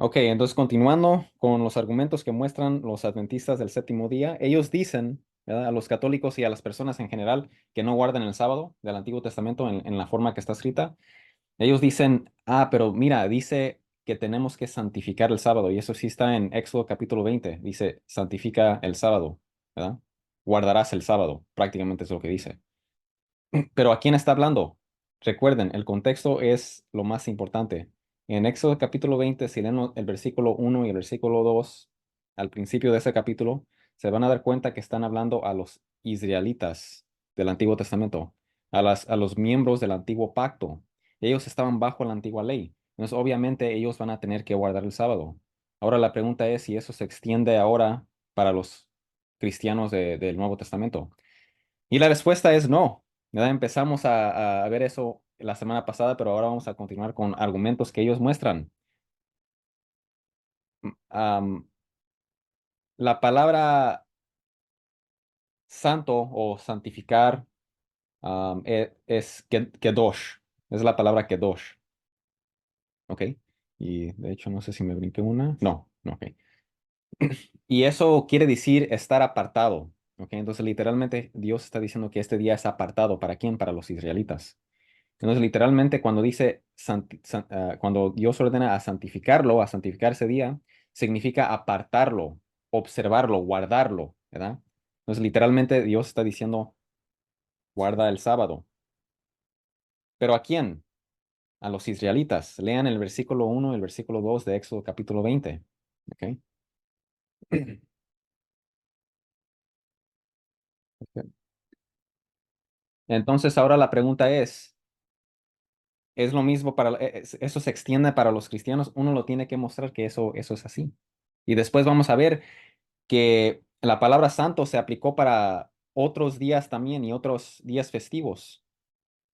Ok, entonces continuando con los argumentos que muestran los adventistas del séptimo día, ellos dicen, ¿verdad?, a los católicos y a las personas en general que no guardan el sábado del Antiguo Testamento en la forma que está escrita, ellos dicen, pero mira, dice que tenemos que santificar el sábado, y eso sí está en Éxodo capítulo 20, dice, santifica el sábado, ¿verdad? Guardarás el sábado, prácticamente es lo que dice. Pero ¿a quién está hablando? Recuerden, el contexto es lo más importante. En Éxodo capítulo 20, si leen el versículo 1 y el versículo 2, al principio de ese capítulo, se van a dar cuenta que están hablando a los israelitas del Antiguo Testamento, a los miembros del antiguo pacto. Ellos estaban bajo la antigua ley. Entonces, obviamente, ellos van a tener que guardar el sábado. Ahora, la pregunta es si eso se extiende ahora para los cristianos del Nuevo Testamento. Y la respuesta es no. ¿Verdad? Empezamos a ver eso la semana pasada, pero ahora vamos a continuar con argumentos que ellos muestran. Am, la palabra santo o santificar es kedosh. Es la palabra kedosh. ¿Ok? Y de hecho, no sé si me brinqué una. No, no, ok. Y eso quiere decir estar apartado. ¿Ok? Entonces, literalmente, Dios está diciendo que este día es apartado. ¿Para quién? Para los israelitas. Entonces, literalmente, cuando dice, cuando Dios ordena a santificar ese día, significa apartarlo, observarlo, guardarlo, ¿verdad? Entonces, literalmente, Dios está diciendo, guarda el sábado. ¿Pero a quién? A los israelitas. Lean el versículo 1 y el versículo 2 de Éxodo capítulo 20. ¿Ok? Entonces, ahora la pregunta ¿es lo mismo eso se extiende para los cristianos? Uno lo tiene que mostrar que eso es así. Y después vamos a ver que la palabra santo se aplicó para otros días también y otros días festivos.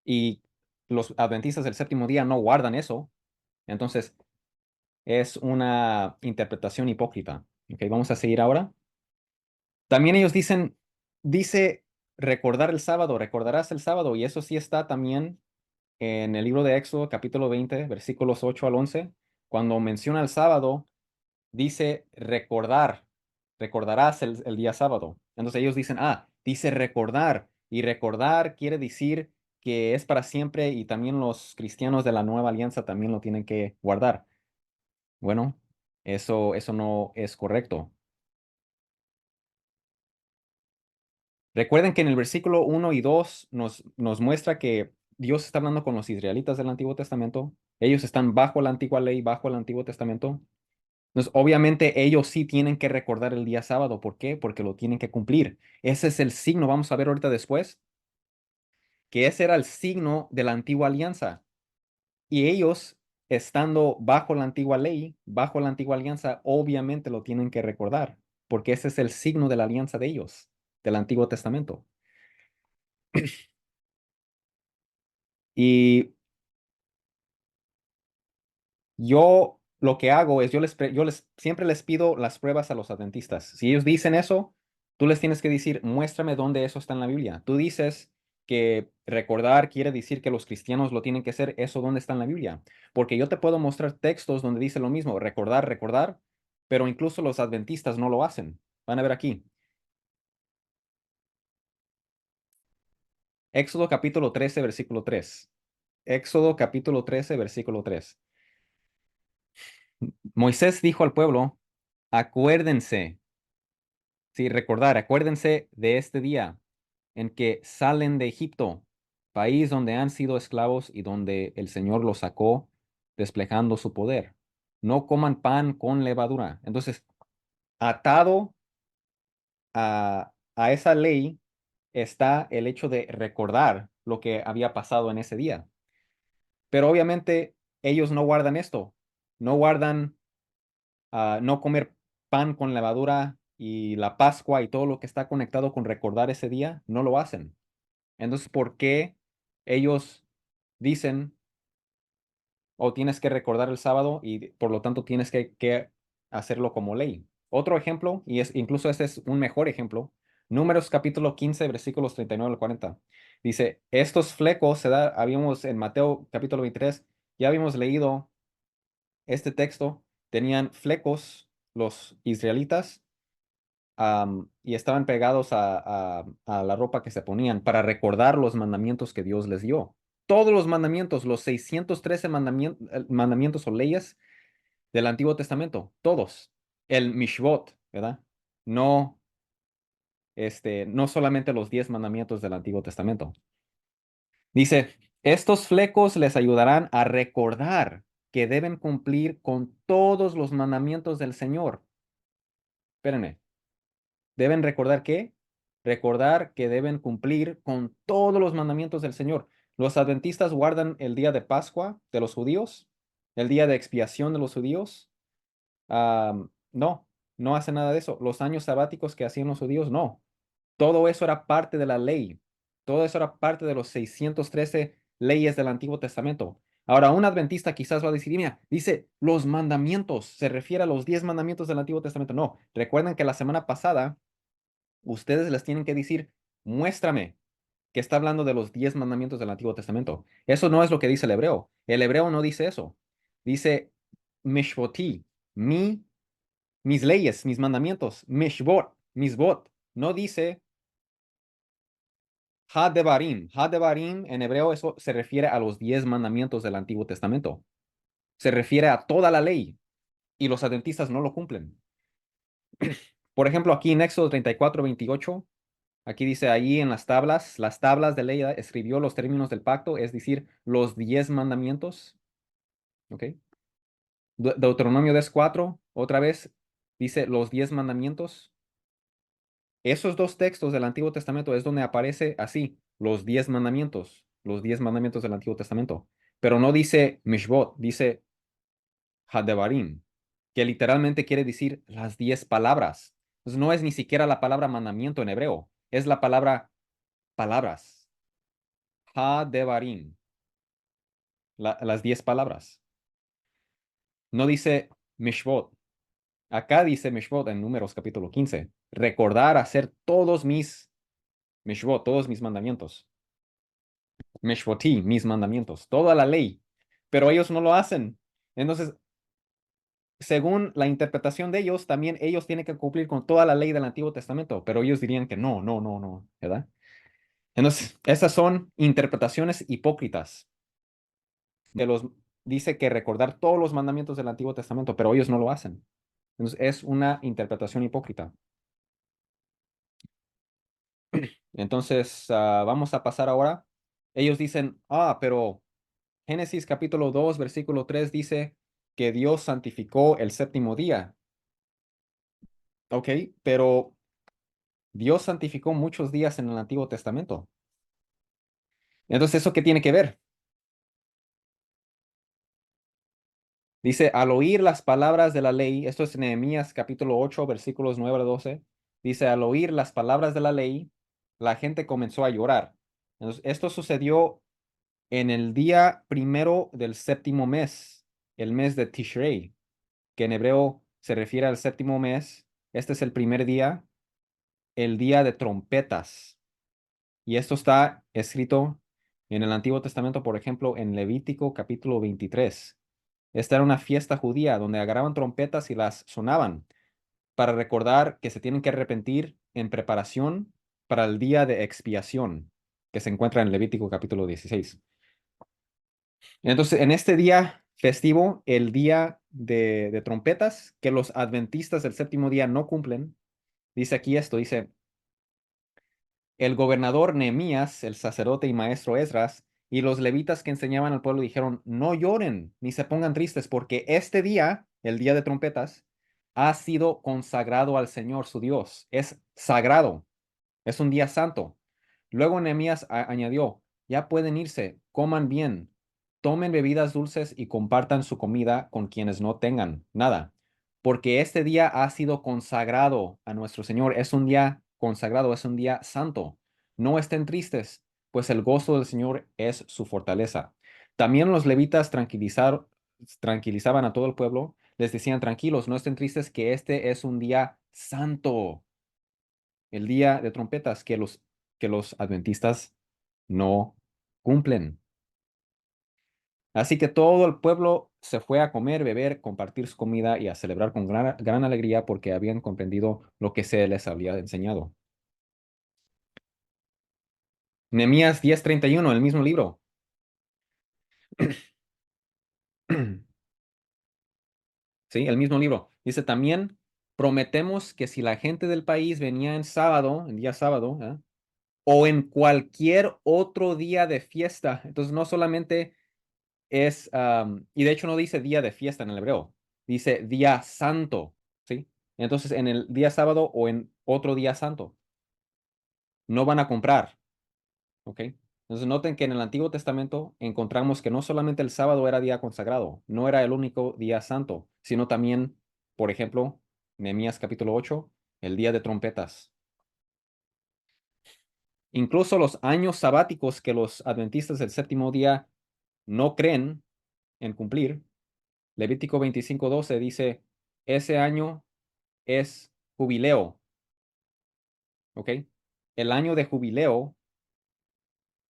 Y los adventistas del séptimo día no guardan eso. Entonces, es una interpretación hipócrita. Ok, vamos a seguir ahora. También ellos dice recordar el sábado, recordarás el sábado. Y eso sí está también en el libro de Éxodo, capítulo 20, versículos 8 al 11. Cuando menciona el sábado, dice recordar, recordarás el día sábado. Entonces ellos dicen, dice recordar, y recordar quiere decir que es para siempre y también los cristianos de la nueva alianza también lo tienen que guardar. Bueno, eso no es correcto. Recuerden que en el versículo 1 y 2 nos muestra que Dios está hablando con los israelitas del Antiguo Testamento. Ellos están bajo la antigua ley, bajo el Antiguo Testamento. Entonces, obviamente ellos sí tienen que recordar el día sábado. ¿Por qué? Porque lo tienen que cumplir. Ese es el signo, vamos a ver ahorita después, que ese era el signo de la antigua alianza. Y ellos, estando bajo la antigua ley, bajo la antigua alianza, obviamente lo tienen que recordar, porque ese es el signo de la alianza de ellos, del Antiguo Testamento. Y yo lo que hago es, siempre les pido las pruebas a los adventistas. Si ellos dicen eso, tú les tienes que decir, muéstrame dónde eso está en la Biblia. Tú dices que recordar quiere decir que los cristianos lo tienen que hacer, ¿eso dónde está en la Biblia? Porque yo te puedo mostrar textos donde dice lo mismo, recordar, recordar, pero incluso los adventistas no lo hacen. Van a ver aquí. Éxodo capítulo 13, versículo 3. Éxodo capítulo 13, versículo 3. Moisés dijo al pueblo, acuérdense. Sí, recordar, acuérdense de este día en que salen de Egipto, país donde han sido esclavos y donde el Señor los sacó desplegando su poder. No coman pan con levadura. Entonces, atado a esa ley está el hecho de recordar lo que había pasado en ese día. Pero obviamente ellos no guardan esto, no guardan no comer pan con levadura y la Pascua y todo lo que está conectado con recordar ese día, no lo hacen. Entonces, ¿por qué ellos dicen, tienes que recordar el sábado y por lo tanto tienes que hacerlo como ley? Otro ejemplo, y incluso este es un mejor ejemplo, Números capítulo 15, versículos 39 al 40. Dice, estos flecos habíamos en Mateo capítulo 23, ya habíamos leído este texto tenían flecos los israelitas y estaban pegados a la ropa que se ponían para recordar los mandamientos que Dios les dio. Todos los mandamientos, los 613 mandamientos o leyes del Antiguo Testamento, todos. El Mishvot, ¿verdad? No, no solamente los 10 mandamientos del Antiguo Testamento. Dice, estos flecos les ayudarán a recordar que deben cumplir con todos los mandamientos del Señor. Espérenme. ¿Deben recordar qué? Recordar que deben cumplir con todos los mandamientos del Señor. Los adventistas guardan el día de Pascua de los judíos, el día de expiación de los judíos. No, no hacen nada de eso. Los años sabáticos que hacían los judíos, no. Todo eso era parte de la ley. Todo eso era parte de los 613 leyes del Antiguo Testamento. Ahora, un adventista quizás va a decir, mira, dice los mandamientos, se refiere a los 10 mandamientos del Antiguo Testamento. No, recuerden que la semana pasada ustedes les tienen que decir, muéstrame que está hablando de los 10 mandamientos del Antiguo Testamento. Eso no es lo que dice el hebreo. El hebreo no dice eso. Dice mishvoti, mis leyes, mis mandamientos, mishvot, misbot. No dice hadebarim. Hadebarim en hebreo eso se refiere a los 10 mandamientos del Antiguo Testamento. Se refiere a toda la ley y los adventistas no lo cumplen. Por ejemplo, aquí en Éxodo 34:28. Aquí dice allí en las tablas de ley escribió los términos del pacto, es decir, los 10 mandamientos. ¿Ok? Deuteronomio 10:4, otra vez, dice los 10 mandamientos. Esos dos textos del Antiguo Testamento es donde aparece así, los 10 mandamientos del Antiguo Testamento. Pero no dice Mishvot, dice Hadebarim, que literalmente quiere decir las 10 palabras. Entonces no es ni siquiera la palabra mandamiento en hebreo, es la palabra palabras. Hadebarim, las 10 palabras. No dice Mishvot. Acá dice Mishvot en Números capítulo 15. Recordar hacer todos mis Mishvot, todos mis mandamientos. Mishvoti, mis mandamientos, toda la ley. Pero ellos no lo hacen. Entonces, según la interpretación de ellos, también ellos tienen que cumplir con toda la ley del Antiguo Testamento. Pero ellos dirían que no, no, no, no, ¿verdad? Entonces, esas son interpretaciones hipócritas de los dice que recordar todos los mandamientos del Antiguo Testamento, pero ellos no lo hacen. Entonces, es una interpretación hipócrita. Entonces, vamos a pasar ahora. Ellos dicen, pero Génesis capítulo 2 versículo 3 dice que Dios santificó el séptimo día. Ok, pero Dios santificó muchos días en el Antiguo Testamento. Entonces, ¿eso qué tiene que ver? Dice, al oír las palabras de la ley, esto es Nehemías capítulo 8, versículos 9 al 12, dice, al oír las palabras de la ley, la gente comenzó a llorar. Entonces, esto sucedió en el día primero del séptimo mes, el mes de Tishrei, que en hebreo se refiere al séptimo mes. Este es el primer día, el día de trompetas. Y esto está escrito en el Antiguo Testamento, por ejemplo, en Levítico capítulo 23. Esta era una fiesta judía donde agarraban trompetas y las sonaban para recordar que se tienen que arrepentir en preparación para el día de expiación que se encuentra en Levítico capítulo 16. Entonces, en este día festivo, el día de trompetas, que los adventistas del séptimo día no cumplen, dice aquí esto, dice, el gobernador Nehemías, el sacerdote y maestro Esdras, y los levitas que enseñaban al pueblo dijeron, no lloren ni se pongan tristes, porque este día, el día de trompetas, ha sido consagrado al Señor su Dios. Es sagrado, es un día santo. Luego Nehemías añadió, ya pueden irse, coman bien, tomen bebidas dulces y compartan su comida con quienes no tengan nada, porque este día ha sido consagrado a nuestro Señor. Es un día consagrado, es un día santo. No estén tristes, pues el gozo del Señor es su fortaleza. También los levitas tranquilizaban a todo el pueblo, les decían, tranquilos, no estén tristes, que este es un día santo, el día de trompetas que los adventistas no cumplen. Así que todo el pueblo se fue a comer, beber, compartir su comida y a celebrar con gran alegría porque habían comprendido lo que se les había enseñado. Nehemías 10:31, el mismo libro. Sí, el mismo libro. Dice también, prometemos que si la gente del país venía en sábado, en día sábado, o en cualquier otro día de fiesta, entonces no solamente es, y de hecho no dice día de fiesta en el hebreo, dice día santo, ¿sí? Entonces en el día sábado o en otro día santo, no van a comprar, ¿ok? Entonces noten que en el Antiguo Testamento encontramos que no solamente el sábado era día consagrado, no era el único día santo, sino también, por ejemplo, Nehemías capítulo 8, el día de trompetas. Incluso los años sabáticos que los adventistas del séptimo día no creen en cumplir, Levítico 25:12 dice, ese año es jubileo, ¿ok? El año de jubileo,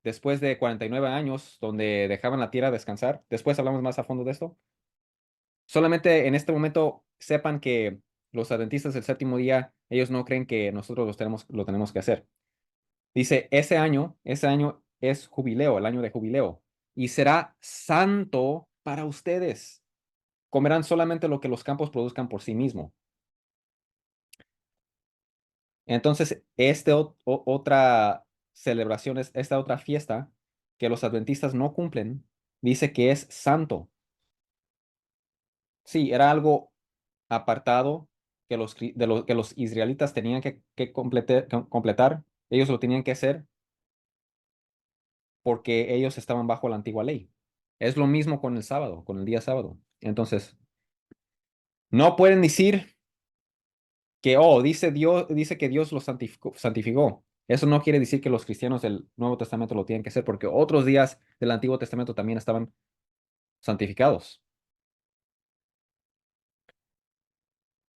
después de 49 años, donde dejaban la tierra descansar, después hablamos más a fondo de esto. Solamente en este momento sepan que los adventistas del séptimo día, ellos no creen que nosotros lo tenemos que hacer. Dice, ese año es jubileo, el año de jubileo, y será santo para ustedes. Comerán solamente lo que los campos produzcan por sí mismo. Entonces, otra celebración, esta otra fiesta que los adventistas no cumplen, dice que es santo. Sí, era algo apartado que que los israelitas tenían que completar. Ellos lo tenían que hacer porque ellos estaban bajo la antigua ley. Es lo mismo con el sábado, con el día sábado. Entonces, no pueden decir que, oh, dice Dios, dice que Dios los santificó. Eso no quiere decir que los cristianos del Nuevo Testamento lo tienen que hacer, porque otros días del Antiguo Testamento también estaban santificados.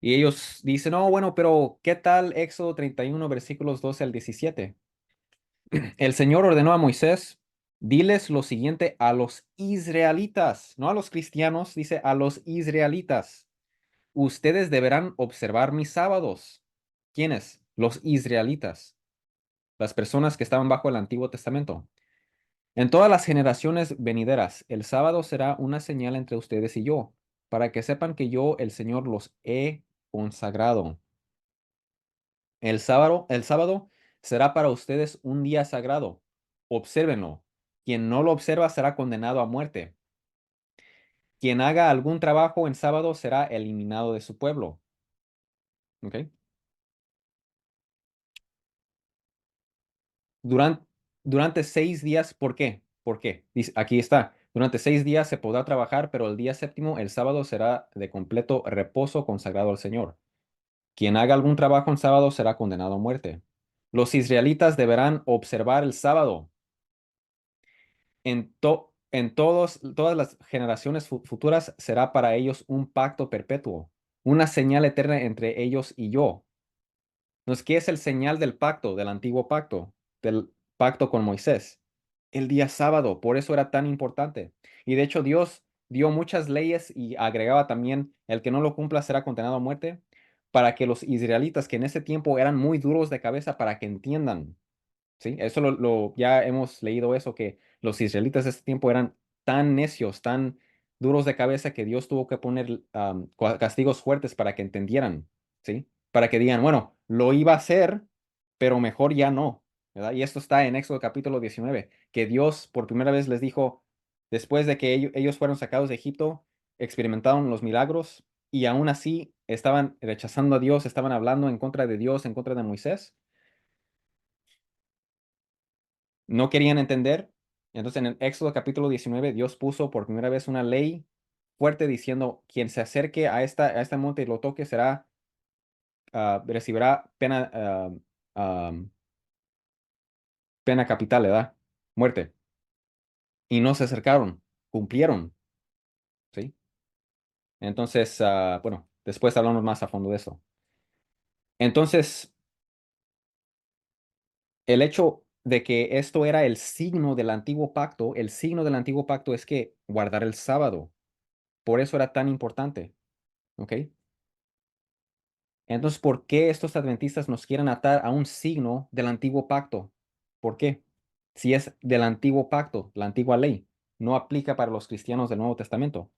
Y ellos dicen, no, bueno, pero ¿qué tal Éxodo 31, versículos 12 al 17? El Señor ordenó a Moisés, diles lo siguiente a los israelitas, no a los cristianos, dice a los israelitas. Ustedes deberán observar mis sábados. ¿Quiénes? Los israelitas, las personas que estaban bajo el Antiguo Testamento. En todas las generaciones venideras, el sábado será una señal entre ustedes y yo, para que sepan que yo, el Señor, los he consagrado. El sábado será para ustedes un día sagrado. Obsérvenlo. Quien no lo observa será condenado a muerte. Quien haga algún trabajo en sábado será eliminado de su pueblo. ¿Ok? Durante, durante 6 días, ¿por qué? ¿Por qué? Dice, aquí está. Durante 6 días se podrá trabajar, pero el día séptimo, el sábado, será de completo reposo consagrado al Señor. Quien haga algún trabajo en sábado será condenado a muerte. Los israelitas deberán observar el sábado todas las generaciones futuras será para ellos un pacto perpetuo, una señal eterna entre ellos y yo. Entonces, ¿qué es el señal del pacto, del antiguo pacto, del pacto con Moisés? El día sábado, por eso era tan importante. Y de hecho, Dios dio muchas leyes y agregaba también, el que no lo cumpla será condenado a muerte, para que los israelitas, que en ese tiempo eran muy duros de cabeza, para que entiendan. ¿Sí? Eso ya hemos leído eso, que los israelitas de este tiempo eran tan necios, tan duros de cabeza que Dios tuvo que poner castigos fuertes para que entendieran, ¿sí? Para que digan, bueno, lo iba a hacer, pero mejor ya no, ¿verdad? Y esto está en Éxodo capítulo 19, que Dios por primera vez les dijo, después de que ellos fueron sacados de Egipto, experimentaron los milagros y aún así estaban rechazando a Dios, estaban hablando en contra de Dios, en contra de Moisés, no querían entender. Entonces, en el Éxodo capítulo 19, Dios puso por primera vez una ley fuerte diciendo, quien se acerque a este monte y lo toque recibirá ah, pena capital, ¿verdad? Muerte. Y no se acercaron, cumplieron, ¿sí? Entonces, bueno, después hablamos más a fondo de eso. Entonces, el hecho de que esto era el signo del antiguo pacto. El signo del antiguo pacto es que guardar el sábado. Por eso era tan importante. ¿Ok? Entonces, ¿por qué estos adventistas nos quieren atar a un signo del antiguo pacto? ¿Por qué? Si es del antiguo pacto, la antigua ley, no aplica para los cristianos del Nuevo Testamento.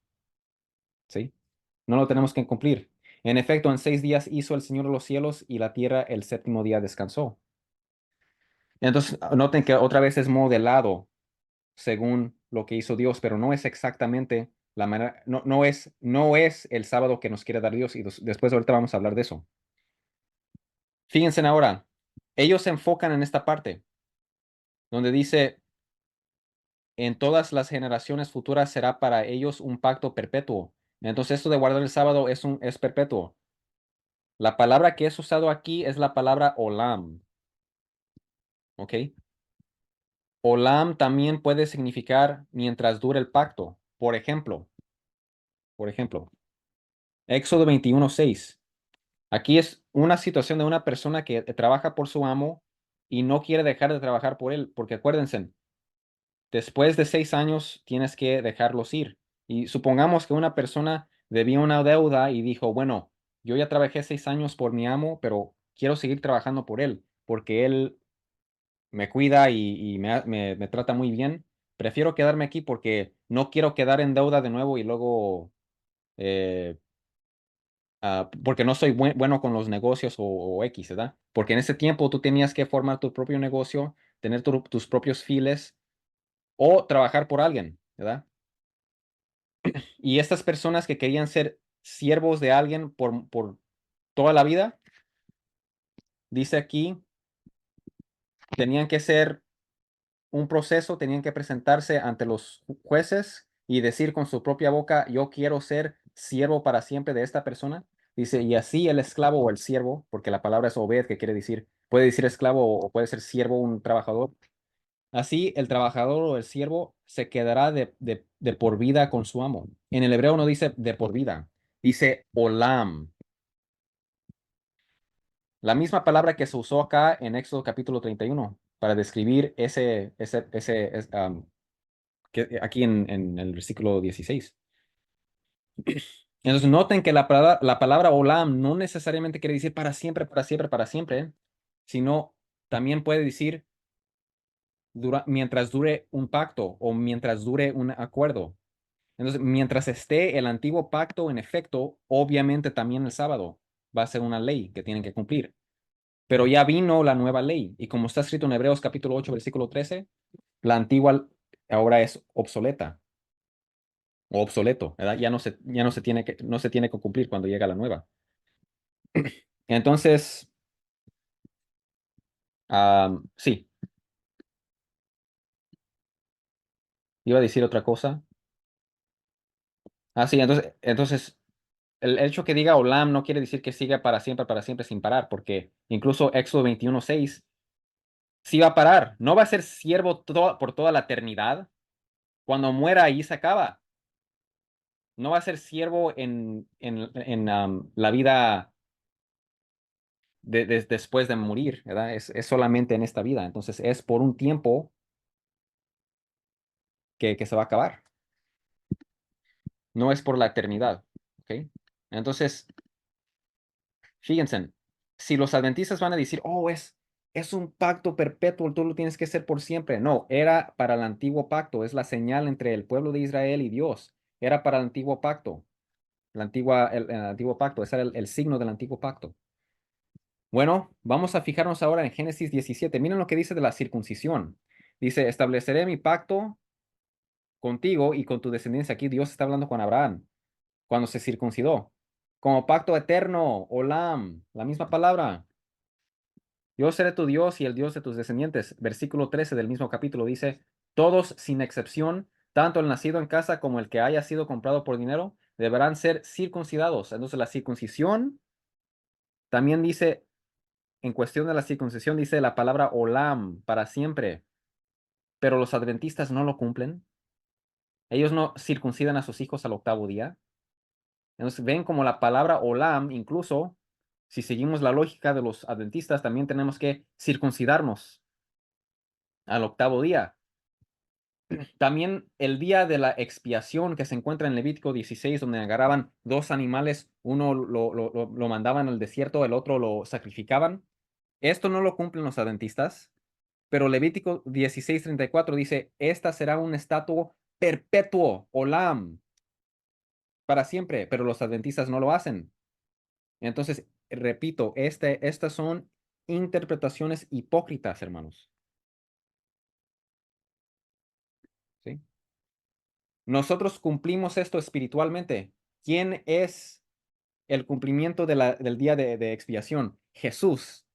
¿Sí? No lo tenemos que cumplir. En efecto, en 6 días hizo el Señor los cielos y la tierra, el séptimo día descansó. Entonces, noten que otra vez es modelado según lo que hizo Dios, pero no es exactamente la manera, no es el sábado que nos quiere dar Dios y después ahorita vamos a hablar de eso. Fíjense ahora, ellos se enfocan en esta parte donde dice, en todas las generaciones futuras será para ellos un pacto perpetuo. Entonces, esto de guardar el sábado es perpetuo. La palabra que es usado aquí es la palabra olam, ¿ok? Olam también puede significar mientras dure el pacto. Por ejemplo, Éxodo 21:6. Aquí es una situación de una persona que trabaja por su amo y no quiere dejar de trabajar por él, porque acuérdense, después de 6 años tienes que dejarlos ir. Y supongamos que una persona debía una deuda y dijo, bueno, yo ya trabajé 6 años por mi amo, pero quiero seguir trabajando por él, porque él me cuida y me trata muy bien. Prefiero quedarme aquí porque no quiero quedar en deuda de nuevo y luego, eh, porque no soy bueno con los negocios o X, ¿verdad? Porque en ese tiempo tú tenías que formar tu propio negocio, tener tus propios files o trabajar por alguien, ¿verdad? Y estas personas que querían ser siervos de alguien por toda la vida, dice aquí, tenían que ser un proceso, tenían que presentarse ante los jueces y decir con su propia boca, yo quiero ser siervo para siempre de esta persona. Dice, y así el esclavo o el siervo, porque la palabra es obed, que quiere decir, puede decir esclavo o puede ser siervo, un trabajador. Así el trabajador o el siervo se quedará de por vida con su amo. En el hebreo no dice de por vida, dice olam. La misma palabra que se usó acá en Éxodo capítulo 31 para describir aquí en el versículo 16. Entonces noten que la palabra olam no necesariamente quiere decir para siempre, para siempre, para siempre, sino también puede decir mientras dure un pacto o mientras dure un acuerdo. Entonces, mientras esté el antiguo pacto en efecto, obviamente también el sábado va a ser una ley que tienen que cumplir. Pero ya vino la nueva ley y como está escrito en Hebreos capítulo 8 versículo 13, la antigua ahora es obsoleta o obsoleto, ¿verdad? Ya no se tiene que cumplir cuando llega la nueva. Entonces, sí, iba a decir otra cosa. Sí, entonces el hecho que diga Olam no quiere decir que siga para siempre sin parar, porque incluso Éxodo 21:6 sí va a parar. No va a ser siervo por toda la eternidad. Cuando muera ahí se acaba. No va a ser siervo en la vida después de morir, ¿verdad? Es solamente en esta vida. Entonces es por un tiempo que se va a acabar. No es por la eternidad. ¿Ok? Entonces, fíjense, si los adventistas van a decir, oh, es un pacto perpetuo, tú lo tienes que hacer por siempre. No, era para el antiguo pacto, es la señal entre el pueblo de Israel y Dios. Era para el antiguo pacto, el antiguo pacto, ese era el signo del antiguo pacto. Bueno, vamos a fijarnos ahora en Génesis 17. Miren lo que dice de la circuncisión. Dice, estableceré mi pacto contigo y con tu descendencia. Aquí Dios está hablando con Abraham cuando se circuncidó. Como pacto eterno, Olam, la misma palabra. Yo seré tu Dios y el Dios de tus descendientes. Versículo 13 del mismo capítulo dice, todos sin excepción, tanto el nacido en casa como el que haya sido comprado por dinero, deberán ser circuncidados. Entonces la circuncisión también dice, en cuestión de la circuncisión, dice la palabra olam, para siempre. Pero los adventistas no lo cumplen. Ellos no circuncidan a sus hijos al octavo día. Entonces ven como la palabra olam, incluso si seguimos la lógica de los adventistas, también tenemos que circuncidarnos al octavo día. También el día de la expiación que se encuentra en Levítico 16, donde agarraban dos animales, uno lo mandaban al desierto, el otro lo sacrificaban. Esto no lo cumplen los adventistas, pero Levítico 16:34 dice, esta será un estatuto perpetuo, olam, para siempre, pero los adventistas no lo hacen. Entonces, repito, estas son interpretaciones hipócritas, hermanos. ¿Sí? Nosotros cumplimos esto espiritualmente. ¿Quién es el cumplimiento del día de expiación? Jesús.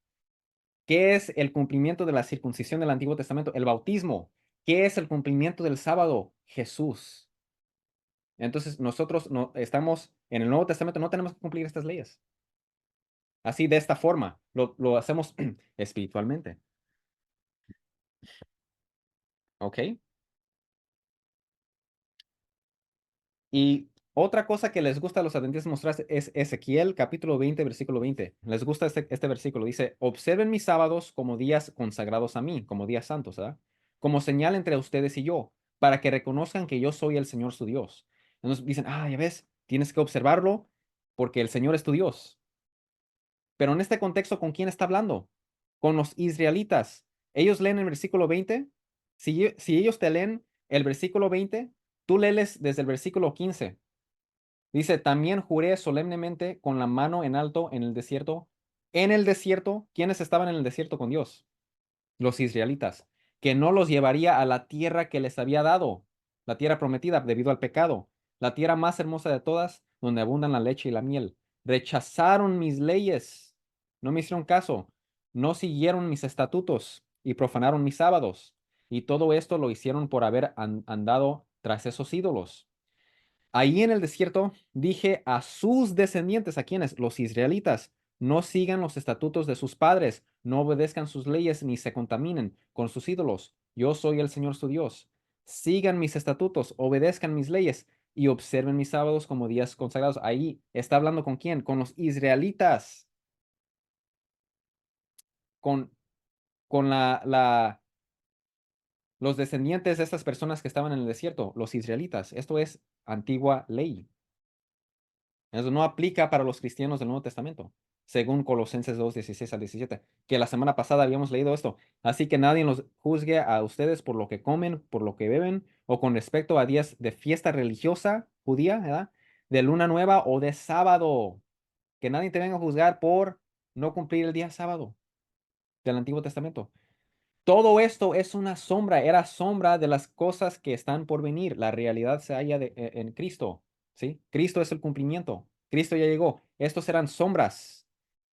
¿Qué es el cumplimiento de la circuncisión del Antiguo Testamento? El bautismo. ¿Qué es el cumplimiento del sábado? Jesús. Entonces, nosotros no, estamos en el Nuevo Testamento, no tenemos que cumplir estas leyes. Así, de esta forma, lo hacemos espiritualmente. ¿Ok? Y otra cosa que les gusta a los adventistas mostrar es Ezequiel capítulo 20, versículo 20. Les gusta este versículo. Dice, observen mis sábados como días consagrados a mí, como días santos, ¿verdad? Como señal entre ustedes y yo, para que reconozcan que yo soy el Señor su Dios. Entonces dicen, ya ves, tienes que observarlo porque el Señor es tu Dios. Pero en este contexto, ¿con quién está hablando? Con los israelitas. Ellos leen el versículo 20. Si ellos te leen el versículo 20, tú léeles desde el versículo 15. Dice, también juré solemnemente con la mano en alto en el desierto. En el desierto, ¿quiénes estaban en el desierto con Dios? Los israelitas, que no los llevaría a la tierra que les había dado, la tierra prometida debido al pecado, la tierra más hermosa de todas, donde abundan la leche y la miel. Rechazaron mis leyes, no me hicieron caso, no siguieron mis estatutos y profanaron mis sábados. Y todo esto lo hicieron por haber andado tras esos ídolos. Ahí en el desierto dije a sus descendientes, ¿a quienes? Los israelitas, no sigan los estatutos de sus padres, no obedezcan sus leyes ni se contaminen con sus ídolos. Yo soy el Señor su Dios. Sigan mis estatutos, obedezcan mis leyes y observen mis sábados como días consagrados. Ahí está hablando con quién? Con los israelitas, con, con los descendientes de estas personas que estaban en el desierto, los israelitas. Esto es antigua ley. Eso no aplica para los cristianos del Nuevo Testamento, según Colosenses 2, 16 al 17, que la semana pasada habíamos leído esto. Así que nadie los juzgue a ustedes por lo que comen, por lo que beben, o con respecto a días de fiesta religiosa judía, ¿verdad? De luna nueva o de sábado. Que nadie te venga a juzgar por no cumplir el día sábado del Antiguo Testamento. Todo esto es una sombra, era sombra de las cosas que están por venir. La realidad se halla en Cristo, ¿sí? Cristo es el cumplimiento. Cristo ya llegó. Estos eran sombras.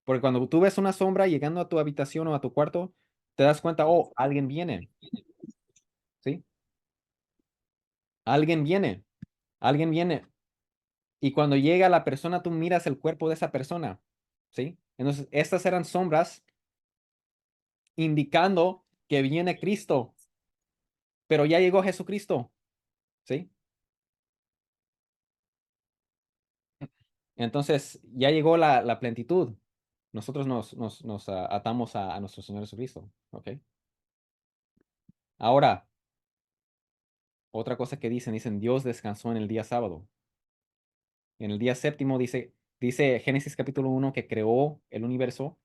Porque cuando tú ves una sombra llegando a tu habitación o a tu cuarto, te das cuenta, alguien viene, ¿sí? Alguien viene, alguien viene. Y cuando llega la persona, tú miras el cuerpo de esa persona, ¿sí? Entonces, estas eran sombras indicando que viene Cristo, pero ya llegó Jesucristo, ¿sí? Entonces, ya llegó la plenitud. Nosotros nos atamos a nuestro Señor Jesucristo. ¿Ok? Ahora, otra cosa que dicen, Dios descansó en el día sábado. En el día séptimo dice Génesis capítulo 1 que creó el universo.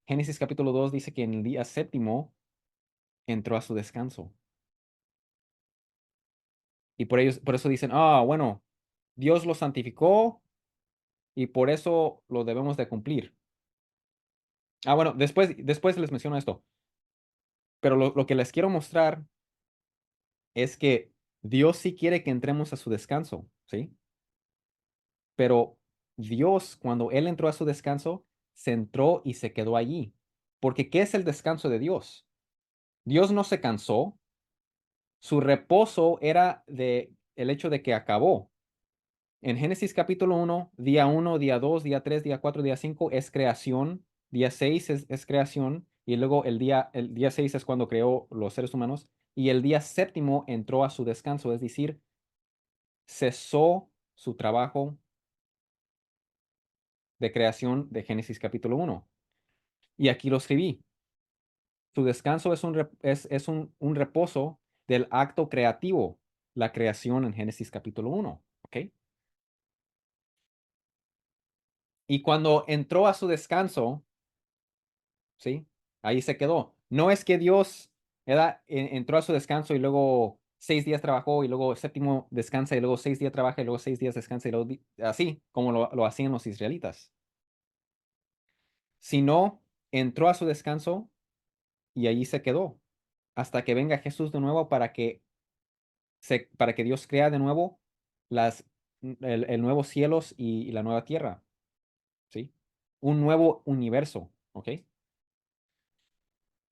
Génesis capítulo 2 dice que en el día séptimo entró a su descanso. Y por eso dicen, bueno, Dios lo santificó y por eso lo debemos de cumplir. Bueno, después les menciono esto. Pero lo que les quiero mostrar es que Dios sí quiere que entremos a su descanso, ¿sí? Pero Dios, cuando Él entró a su descanso, se entró y se quedó allí. Porque ¿qué es el descanso de Dios? Dios no se cansó, su reposo era el hecho de que acabó. En Génesis capítulo uno, día 2, día 3, día 4, día 5 es creación, día 6 es creación, y luego el día 6 es cuando creó los seres humanos, y el día séptimo entró a su descanso, es decir, cesó su trabajo de creación de Génesis capítulo 1. Y aquí lo escribí. Su descanso es un reposo del acto creativo, la creación en Génesis capítulo 1. ¿Ok? Y cuando entró a su descanso, ¿sí? Ahí se quedó. No es que Dios entró a su descanso y luego 6 días trabajó y luego séptimo descansa y luego 6 días trabaja y luego 6 días descansa y luego así como lo hacían los israelitas. Sino entró a su descanso y allí se quedó hasta que venga Jesús de nuevo para que Dios crea de nuevo las, el nuevo cielos y la nueva tierra, ¿sí? Un nuevo universo, ¿ok?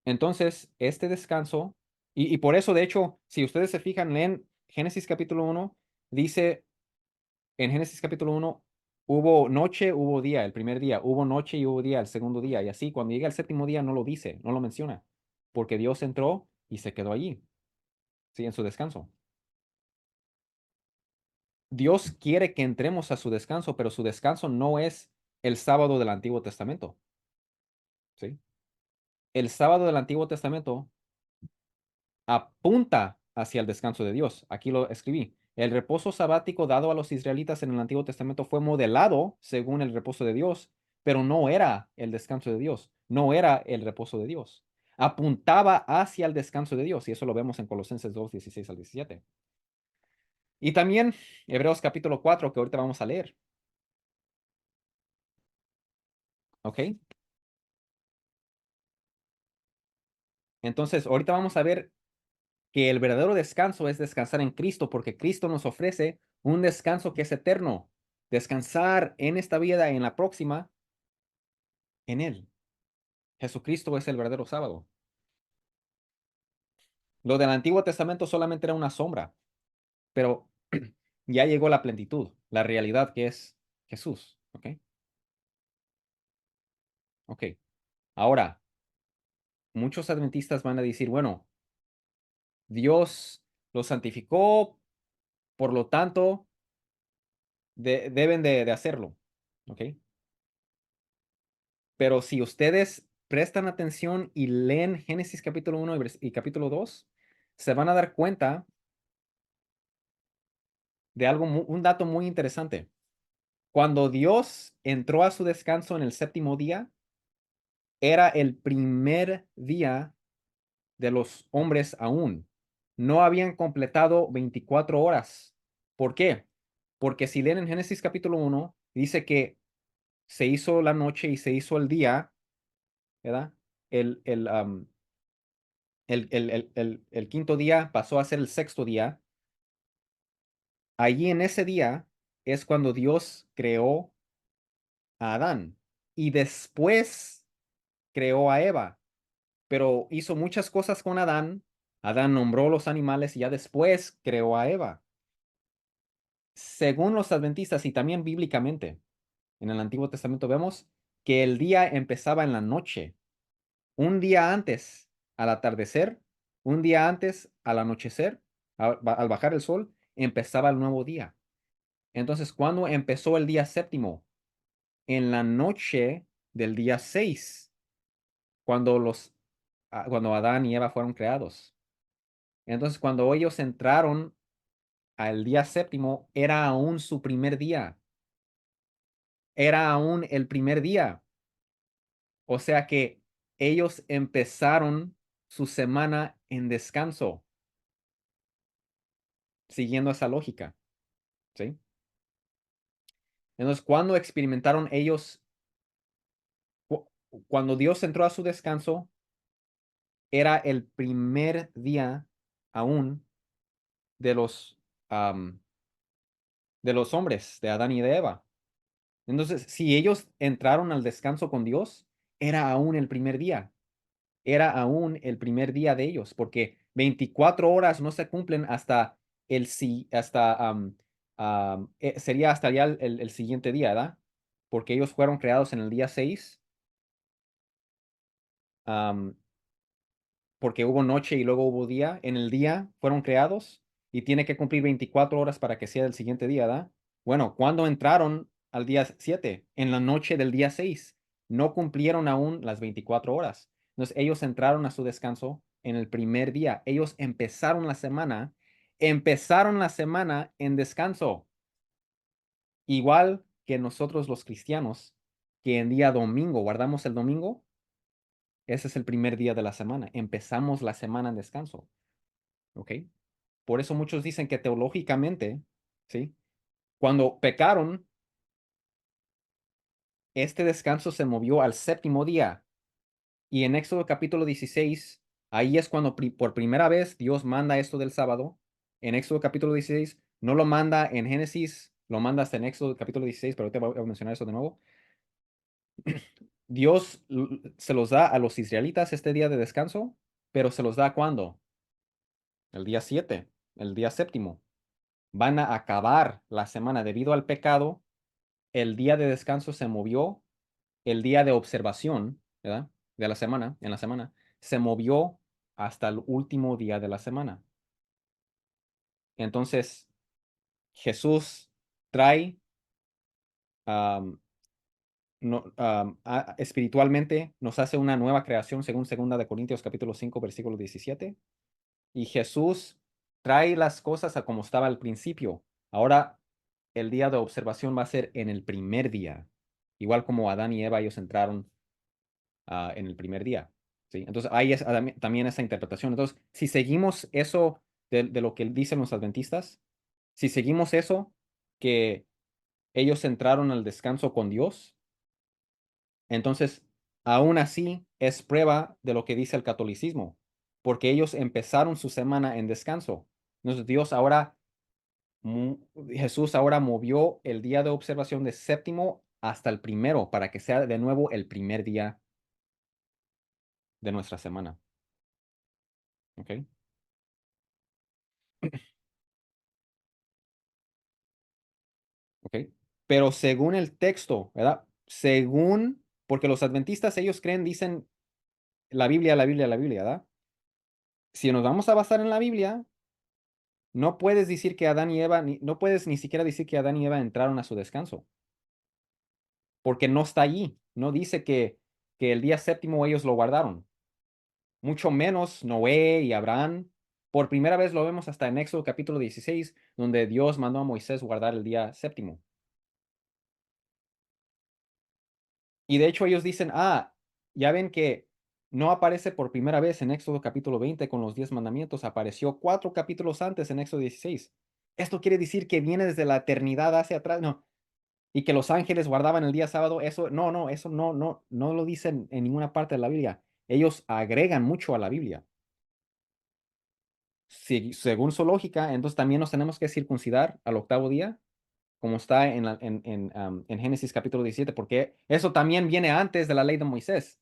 Entonces, este descanso, y por eso, de hecho, si ustedes se fijan, leen Génesis capítulo 1, dice en Génesis capítulo 1, hubo noche, hubo día, el primer día, hubo noche y hubo día, el segundo día, y así, cuando llega el séptimo día no lo dice, no lo menciona, porque Dios entró y se quedó allí, ¿sí? En su descanso. Dios quiere que entremos a su descanso, pero su descanso no es el sábado del Antiguo Testamento, ¿sí? El sábado del Antiguo Testamento apunta hacia el descanso de Dios. Aquí lo escribí. El reposo sabático dado a los israelitas en el Antiguo Testamento fue modelado según el reposo de Dios, pero no era el descanso de Dios, no era el reposo de Dios. Apuntaba hacia el descanso de Dios, y eso lo vemos en Colosenses 2, 16 al 17. Y también Hebreos capítulo 4, que ahorita vamos a leer. ¿Ok? Entonces, ahorita vamos a ver que el verdadero descanso es descansar en Cristo, porque Cristo nos ofrece un descanso que es eterno. Descansar en esta vida y en la próxima en Él. Jesucristo es el verdadero sábado. Lo del Antiguo Testamento solamente era una sombra, pero ya llegó la plenitud, la realidad que es Jesús. ¿Ok? Ok. Ahora, muchos adventistas van a decir, bueno, Dios los santificó, por lo tanto, deben de hacerlo. ¿Ok? Pero si ustedes prestan atención y leen Génesis capítulo 1 y capítulo 2, se van a dar cuenta de algo, un dato muy interesante. Cuando Dios entró a su descanso en el séptimo día, era el primer día de los hombres aún. No habían completado 24 horas. ¿Por qué? Porque si leen en Génesis capítulo 1, dice que se hizo la noche y se hizo el día, ¿verdad? El, el, am, el quinto día pasó a ser el sexto día. Allí en ese día es cuando Dios creó a Adán y después creó a Eva, pero hizo muchas cosas con Adán. Adán nombró los animales y ya después creó a Eva. Según los adventistas y también bíblicamente, en el Antiguo Testamento vemos que el día empezaba en la noche, un día antes al atardecer, un día antes al anochecer, al bajar el sol, empezaba el nuevo día. Entonces, ¿cuándo empezó el día séptimo? En la noche del día 6, cuando cuando Adán y Eva fueron creados. Entonces, cuando ellos entraron al día séptimo, era aún su primer día. Era aún el primer día. O sea que ellos empezaron su semana en descanso, siguiendo esa lógica, ¿sí? Entonces, cuando experimentaron ellos, cu- cuando Dios entró a su descanso, era el primer día aún de am, de los hombres, de Adán y de Eva. Entonces, si ellos entraron al descanso con Dios, era aún el primer día. Era aún el primer día de ellos, porque 24 horas no se cumplen hasta sería hasta ya el siguiente día, ¿verdad? Porque ellos fueron creados en el día 6, porque hubo noche y luego hubo día. En el día fueron creados y tiene que cumplir 24 horas para que sea el siguiente día, ¿verdad? Bueno, ¿cuándo entraron al día 7? En la noche del día 6. No cumplieron aún las 24 horas. Entonces ellos entraron a su descanso en el primer día. Ellos empezaron la semana en descanso. Igual que nosotros los cristianos, que en día domingo guardamos el domingo, ese es el primer día de la semana. Empezamos la semana en descanso. ¿Ok? Por eso muchos dicen que teológicamente, ¿sí? Cuando pecaron, este descanso se movió al séptimo día. Y en Éxodo capítulo 16, ahí es cuando por primera vez Dios manda esto del sábado. En Éxodo capítulo 16, no lo manda en Génesis, lo manda hasta en Éxodo capítulo 16, pero te voy a mencionar eso de nuevo. Dios se los da a los israelitas este día de descanso, pero se los da ¿cuándo? El día 7, el día séptimo. Van a acabar la semana debido al pecado. El día de descanso se movió, el día de observación, ¿verdad? De la semana, en la semana, se movió hasta el último día de la semana. Entonces, Jesús trae espiritualmente, nos hace una nueva creación según 2 Corintios capítulo 5 versículo 17. Y Jesús trae las cosas a como estaba al principio. Ahora, el día de observación va a ser en el primer día. Igual como Adán y Eva, ellos entraron en el primer día. ¿Sí? Entonces, ahí es también esa interpretación. Entonces, si seguimos eso de lo que dicen los adventistas, si seguimos eso, que ellos entraron al descanso con Dios, entonces, aún así es prueba de lo que dice el catolicismo, porque ellos empezaron su semana en descanso. Entonces, Jesús ahora movió el día de observación de séptimo hasta el primero para que sea de nuevo el primer día de nuestra semana. ¿Ok? ¿Ok? Pero según el texto, ¿verdad? Porque los adventistas, ellos creen, dicen la Biblia, la Biblia, la Biblia, ¿verdad? Si nos vamos a basar en la Biblia, no puedes decir que Adán y Eva, no puedes ni siquiera decir que Adán y Eva entraron a su descanso, porque no está allí. No dice que el día séptimo ellos lo guardaron. Mucho menos Noé y Abraham. Por primera vez lo vemos hasta en Éxodo capítulo 16, donde Dios mandó a Moisés guardar el día séptimo. Y de hecho ellos dicen, ya ven que no aparece por primera vez en Éxodo capítulo 20 con los 10 mandamientos, apareció 4 capítulos antes en Éxodo 16. Esto quiere decir que viene desde la eternidad hacia atrás, no, y que los ángeles guardaban el día sábado, eso no lo dicen en ninguna parte de la Biblia. Ellos agregan mucho a la Biblia. Según su lógica, entonces también nos tenemos que circuncidar al octavo día, como está en Génesis capítulo 17, porque eso también viene antes de la ley de Moisés.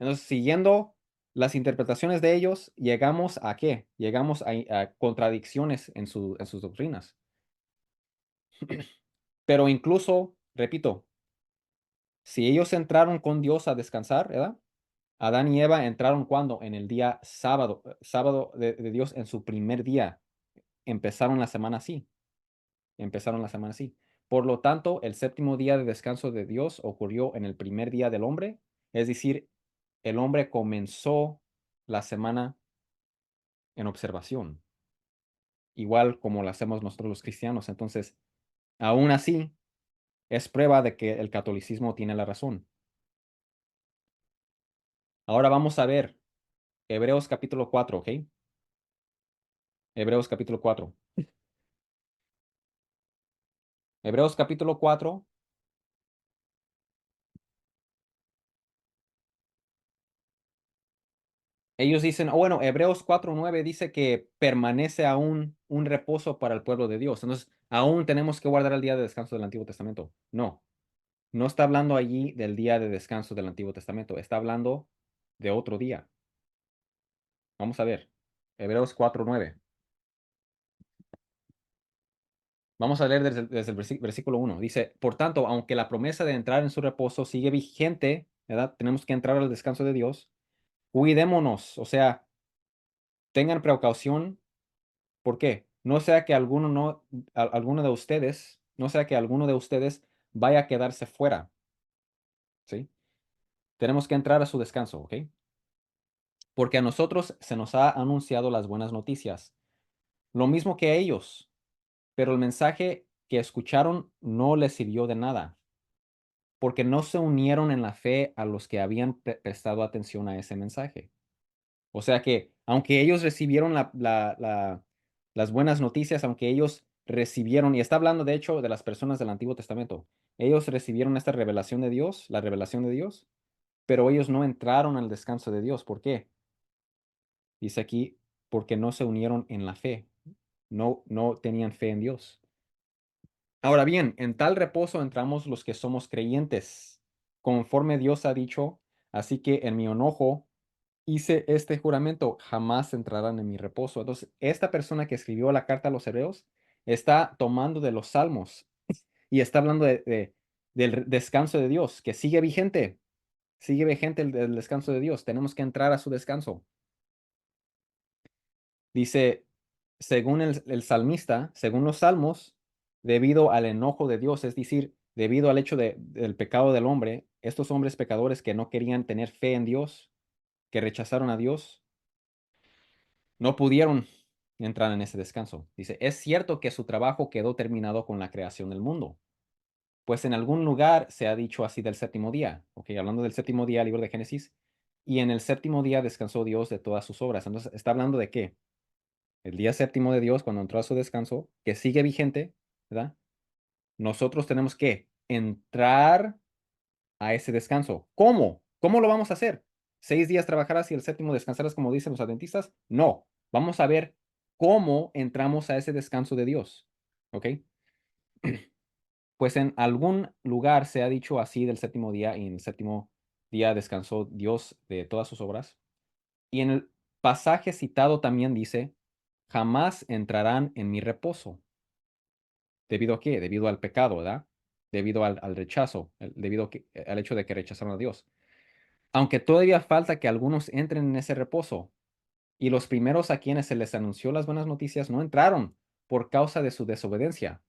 Entonces, siguiendo las interpretaciones de ellos, ¿llegamos a qué? Llegamos a contradicciones en sus doctrinas. Pero incluso, repito, si ellos entraron con Dios a descansar, ¿verdad? Adán y Eva entraron cuando? En el día sábado, sábado de Dios en su primer día. Empezaron la semana así. Empezaron la semana así. Por lo tanto, el séptimo día de descanso de Dios ocurrió en el primer día del hombre, es decir, el hombre comenzó la semana en observación, igual como lo hacemos nosotros los cristianos. Entonces, aún así, es prueba de que el catolicismo tiene la razón. Ahora vamos a ver Hebreos capítulo 4, ¿ok? Hebreos capítulo 4. Hebreos capítulo 4. Ellos dicen, bueno, Hebreos 4:9 dice que permanece aún un reposo para el pueblo de Dios. Entonces, aún tenemos que guardar el día de descanso del Antiguo Testamento. No, no está hablando allí del día de descanso del Antiguo Testamento. Está hablando de otro día. Vamos a ver. Hebreos 4:9. Vamos a leer desde el versículo 1. Dice, por tanto, aunque la promesa de entrar en su reposo sigue vigente, ¿verdad? Tenemos que entrar al descanso de Dios. Cuidémonos, o sea, tengan precaución. ¿Por qué? No sea que alguno de ustedes, no sea que alguno de ustedes vaya a quedarse fuera, ¿sí? Tenemos que entrar a su descanso, ¿ok? porque a nosotros se nos ha anunciado las buenas noticias, lo mismo que a ellos, pero el mensaje que escucharon no les sirvió de nada, porque no se unieron en la fe a los que habían prestado atención a ese mensaje. O sea que, aunque ellos recibieron las buenas noticias, aunque ellos recibieron, y está hablando de hecho de las personas del Antiguo Testamento, ellos recibieron esta revelación de Dios, la revelación de Dios, pero ellos no entraron al descanso de Dios. ¿Por qué? Dice aquí, porque no se unieron en la fe, no tenían fe en Dios. Ahora bien, en tal reposo entramos los que somos creyentes, conforme Dios ha dicho, así que en mi enojo hice este juramento, jamás entrarán en mi reposo. Entonces, esta persona que escribió la carta a los hebreos está tomando de los salmos y está hablando del descanso de Dios, que sigue vigente el descanso de Dios. Tenemos que entrar a su descanso. Dice, según el salmista, según los salmos, debido al enojo de Dios, es decir, debido al hecho del pecado del hombre, estos hombres pecadores que no querían tener fe en Dios, que rechazaron a Dios, no pudieron entrar en ese descanso. Dice, es cierto que su trabajo quedó terminado con la creación del mundo, pues en algún lugar se ha dicho así del séptimo día, ok, hablando del séptimo día, libro de Génesis, y en el séptimo día descansó Dios de todas sus obras. Entonces, está hablando de qué? El día séptimo de Dios, cuando entró a su descanso, que sigue vigente, ¿verdad? Nosotros tenemos que entrar a ese descanso. ¿Cómo? ¿Cómo lo vamos a hacer? ¿6 días trabajarás y el séptimo descansarás, como dicen los adventistas? No. Vamos a ver cómo entramos a ese descanso de Dios. ¿Ok? Pues en algún lugar se ha dicho así del séptimo día, y en el séptimo día descansó Dios de todas sus obras. Y en el pasaje citado también dice, jamás entrarán en mi reposo. ¿Debido a qué? Debido al pecado, ¿verdad? Debido al rechazo, debido al hecho de que rechazaron a Dios. Aunque todavía falta que algunos entren en ese reposo, y los primeros a quienes se les anunció las buenas noticias no entraron por causa de su desobediencia.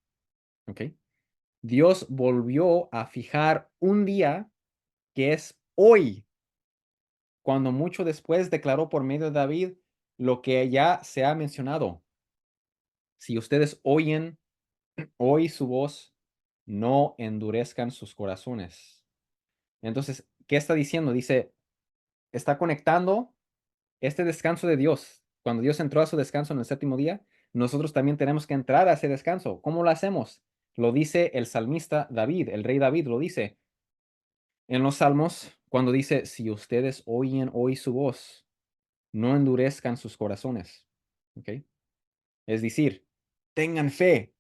¿Ok? Dios volvió a fijar un día que es hoy, cuando mucho después declaró por medio de David lo que ya se ha mencionado. Si ustedes oyen hoy su voz, no endurezcan sus corazones. Entonces, ¿qué está diciendo? Dice, está conectando este descanso de Dios. Cuando Dios entró a su descanso en el séptimo día, nosotros también tenemos que entrar a ese descanso. ¿Cómo lo hacemos? Lo dice el salmista David, el rey David lo dice en los salmos, cuando dice, si ustedes oyen hoy su voz, no endurezcan sus corazones. ¿Ok? Es decir, tengan fe.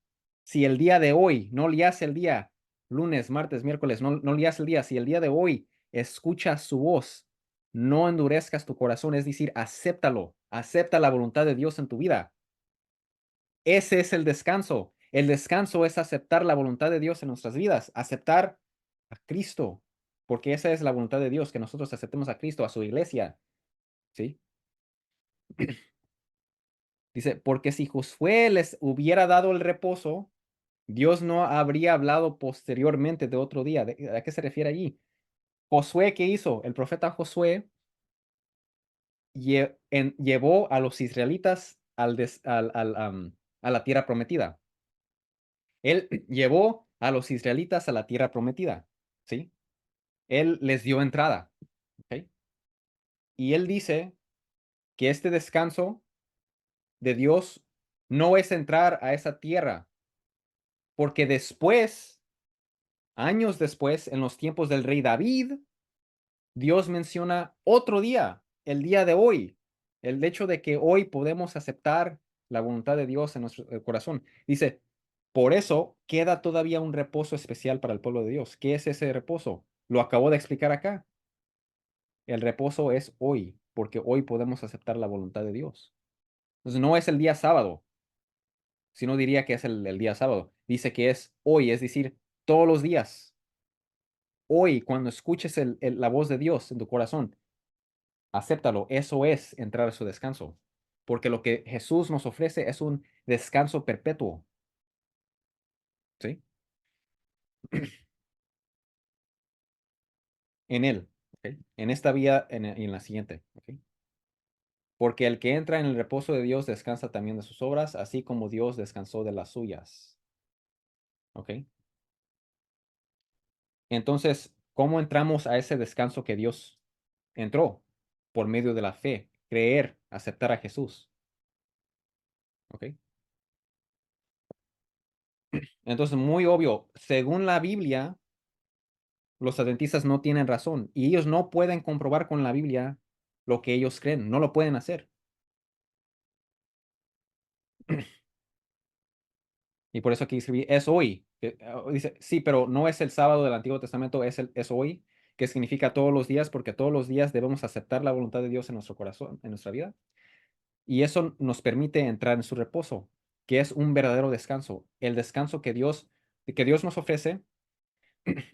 Si el día de hoy no le hace el día, lunes, martes, miércoles, no le hace el día, si el día de hoy escuchas su voz, no endurezcas tu corazón, es decir, acéptalo, acepta la voluntad de Dios en tu vida. Ese es el descanso. El descanso es aceptar la voluntad de Dios en nuestras vidas, aceptar a Cristo, porque esa es la voluntad de Dios, que nosotros aceptemos a Cristo, a su iglesia. ¿Sí? Dice, porque si Josué les hubiera dado el reposo, Dios no habría hablado posteriormente de otro día. ¿A qué se refiere allí? Josué, ¿qué hizo? El profeta Josué llevó a los israelitas a la tierra prometida. Él llevó a los israelitas a la tierra prometida, ¿sí? Él les dio entrada, ¿ok? Y él dice que este descanso de Dios no es entrar a esa tierra, porque después, años después, en los tiempos del rey David, Dios menciona otro día, el día de hoy, el hecho de que hoy podemos aceptar la voluntad de Dios en nuestro corazón. Dice, por eso queda todavía un reposo especial para el pueblo de Dios. ¿Qué es ese reposo? Lo acabo de explicar acá. El reposo es hoy, porque hoy podemos aceptar la voluntad de Dios. Entonces no es el día sábado, sino diría que es el día sábado. Dice que es hoy, es decir, todos los días. Hoy, cuando escuches la voz de Dios en tu corazón, acéptalo. Eso es entrar a su descanso. Porque lo que Jesús nos ofrece es un descanso perpetuo. ¿Sí? En Él. ¿Ok? En esta vida y en la siguiente. ¿Ok? Porque el que entra en el reposo de Dios descansa también de sus obras, así como Dios descansó de las suyas. ¿Ok? Entonces, ¿cómo entramos a ese descanso que Dios entró? Por medio de la fe, creer, aceptar a Jesús. ¿Ok? Entonces, muy obvio, según la Biblia, los adventistas no tienen razón y ellos no pueden comprobar con la Biblia lo que ellos creen, no lo pueden hacer. Y por eso aquí escribí, es hoy. Dice, sí, pero no es el sábado del Antiguo Testamento, es hoy, que significa todos los días, porque todos los días debemos aceptar la voluntad de Dios en nuestro corazón, en nuestra vida. Y eso nos permite entrar en su reposo, que es un verdadero descanso. El descanso que Dios nos ofrece,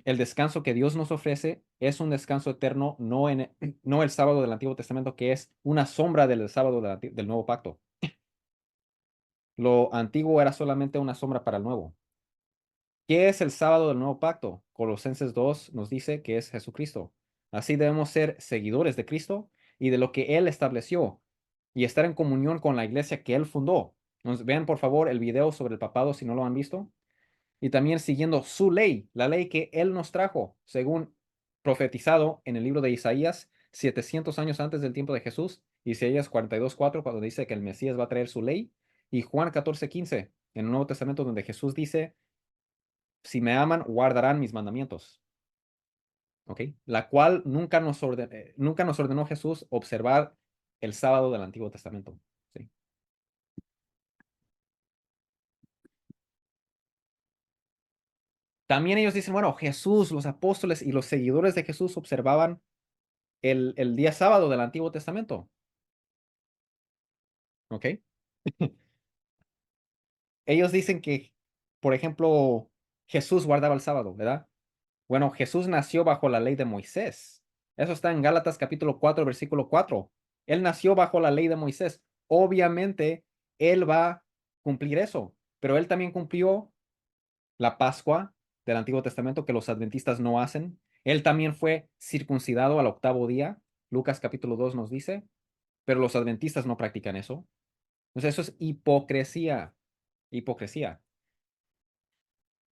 el descanso que Dios nos ofrece es un descanso eterno, no el sábado del Antiguo Testamento, que es una sombra del sábado del Nuevo Pacto. Lo antiguo era solamente una sombra para el nuevo. ¿Qué es el sábado del nuevo pacto? Colosenses 2 nos dice que es Jesucristo. Así debemos ser seguidores de Cristo y de lo que Él estableció y estar en comunión con la iglesia que Él fundó. Vean por favor el video sobre el papado si no lo han visto. Y también siguiendo su ley, la ley que Él nos trajo, según profetizado en el libro de Isaías, 700 años antes del tiempo de Jesús. Isaías 42:4 cuando dice que el Mesías va a traer su ley. Y Juan 14:15 en el Nuevo Testamento donde Jesús dice si me aman, guardarán mis mandamientos. ¿Ok? La cual nunca nos ordenó Jesús observar el sábado del Antiguo Testamento. ¿Sí? También ellos dicen, bueno, Jesús, los apóstoles y los seguidores de Jesús observaban el día sábado del Antiguo Testamento. ¿Ok? Ellos dicen que, por ejemplo, Jesús guardaba el sábado, ¿verdad? Bueno, Jesús nació bajo la ley de Moisés. Eso está en Gálatas capítulo 4, versículo 4. Él nació bajo la ley de Moisés. Obviamente, él va a cumplir eso, pero él también cumplió la Pascua del Antiguo Testamento que los adventistas no hacen. Él también fue circuncidado al octavo día. Lucas capítulo 2 nos dice, pero los adventistas no practican eso. Entonces, eso es hipocresía. Hipocresía.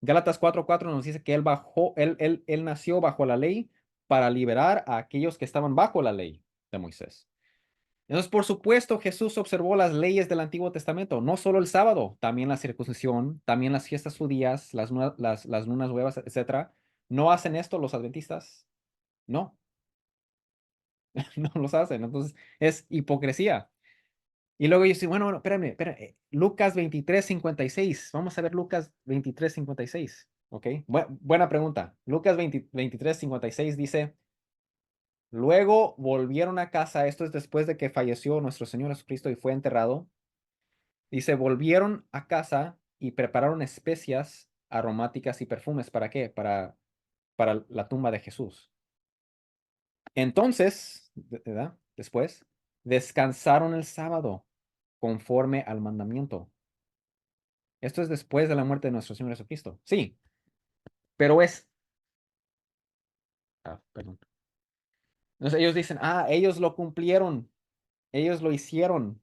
Gálatas 4:4 nos dice que él nació bajo la ley para liberar a aquellos que estaban bajo la ley de Moisés. Entonces, por supuesto, Jesús observó las leyes del Antiguo Testamento, no solo el sábado, también la circuncisión, también las fiestas judías, las lunas nuevas, etcétera. ¿No hacen esto los adventistas? No, no los hacen. Entonces, es hipocresía. Y luego yo digo, bueno, espérame. Lucas 23:56. Vamos a ver Lucas 23:56. Ok, buena pregunta. Lucas 23:56 dice, luego volvieron a casa, esto es después de que falleció nuestro Señor Jesucristo y fue enterrado. Dice, volvieron a casa y prepararon especias aromáticas y perfumes. ¿Para qué? Para la tumba de Jesús. Entonces, ¿verdad? Después, descansaron el sábado conforme al mandamiento. Esto es después de la muerte de nuestro Señor Jesucristo. Sí, pero perdón. Entonces ellos dicen, ellos lo cumplieron, ellos lo hicieron.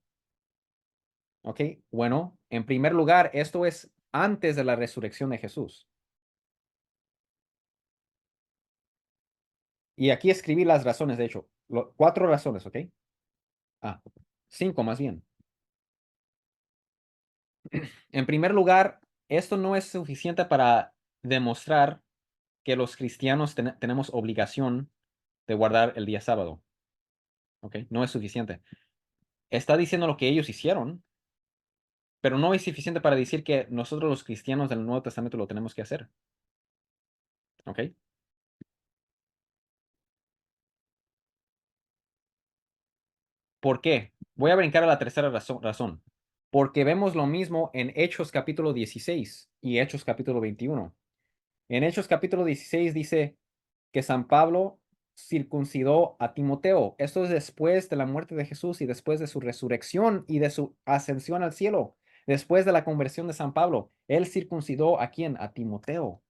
¿Ok? Bueno, en primer lugar, esto es antes de la resurrección de Jesús. Y aquí escribí las razones, de hecho, cuatro razones, ¿ok? Ah, cinco más bien. En primer lugar, esto no es suficiente para demostrar que los cristianos tenemos obligación de guardar el día sábado. ¿Ok? No es suficiente. Está diciendo lo que ellos hicieron, pero no es suficiente para decir que nosotros los cristianos del Nuevo Testamento lo tenemos que hacer. ¿Ok? ¿Por qué? Voy a brincar a la tercera razón. Porque vemos lo mismo en Hechos capítulo 16 y Hechos capítulo 21. En Hechos capítulo 16 dice que San Pablo circuncidó a Timoteo. Esto es después de la muerte de Jesús y después de su resurrección y de su ascensión al cielo. Después de la conversión de San Pablo, él circuncidó ¿a quién? A Timoteo.